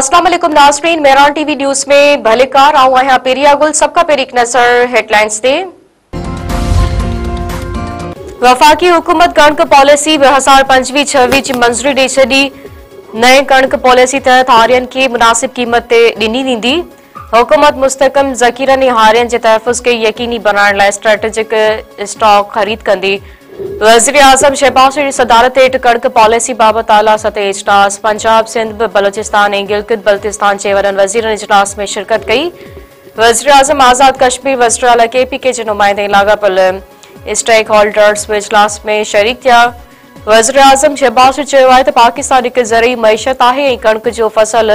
अस्सलाम वालेकुम नाज़रीन, मेहरान टीवी न्यूज़ में भलेकार आऊं आहियां पेरिया गुल। सबका पेरी एक नज़र हेडलाइंस ते। वफाकी हुकूमत कणक पॉलिसी 2025-26 जी मंजूरी ॾेई छॾी। नए कणक पॉलिसी तहत हारियन खे मुनासिब क़ीमत ते ॾिनी वेंदी। हुकूमत मुस्तहकम ज़ख़ीरनि ऐं हारियन जे तहफ़्फ़ुज़ खे यकीनी बनाइण लाइ स्ट्रेटेजिक स्टॉक ख़रीद कंदी। वज़ीर आज़म शहबाज शरीफ़ जी सदारत हेठि कणक पॉलिसी बाबति आला सतह इजलास। पंजाब, सिंध, बलोचिस्तान ऐं गिलगित बल्तिस्तान जे वॾनि वज़ीरनि इजलास में शिरकत कई। वज़ीर आज़म आज़ाद कश्मीर वज़ीर आला KPK जे नुमाइंदे लाॻापियल स्टेक होल्डर्स बि इजलास में शरीक थिया। वज़ीर आज़म शहबाज शरीफ़ चयो आहे त पाकिस्तान हिकु ज़रई मईशत आहे ऐं कणक जो फसल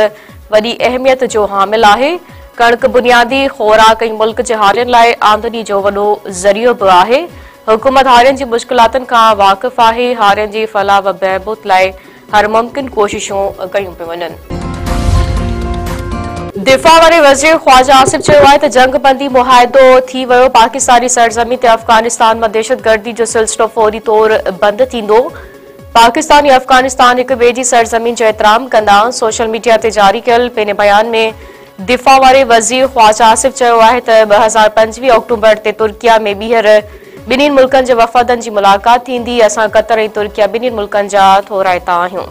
वॾी अहमियत जो हामिल आहे। कणक बुनियादी ख़ोराक ऐं मुल्क जे हारियन लाइ आमदनी जो वॾो ज़रियो बि आहे। हुकूमत हारियन जी मुश्किलातुनि खां वाक़िफ़ आहे। हारियन जी फलाह व बहबूद लाइ हर मुमकिन कोशिशूं कयूं पियूं वञनि। दिफ़ा वारे वज़ीर ख़्वाजा आसिफ चयो आहे त जंग बंदी मुआहिदो थी वियो। पाकिस्तानी सरज़मीन ते अफ़गानिस्तान मां दहशतगर्दी जो सिलसिलो फौरी तौर बंदि थींदो। पाकिस्तान ऐं अफ़गानिस्तान हिक ॿिए जी सरज़मीन जो एहतराम कंदा। सोशल मीडिया ते जारी कयल पंहिंजे बयान में दिफ़ा वारे वज़ीर ख़्वाजा आसिफ चयो आहे त 2025 अक्टूबर ते तुर्किया में ॿीहर ॿिन्हिनि मुल्कनि जे वफ़दनि जी मुलाक़ात थींदी। असां क़तर ऐं तुर्किया ॿिन्हिनि मुल्कनि जा थोराइता आहियूं।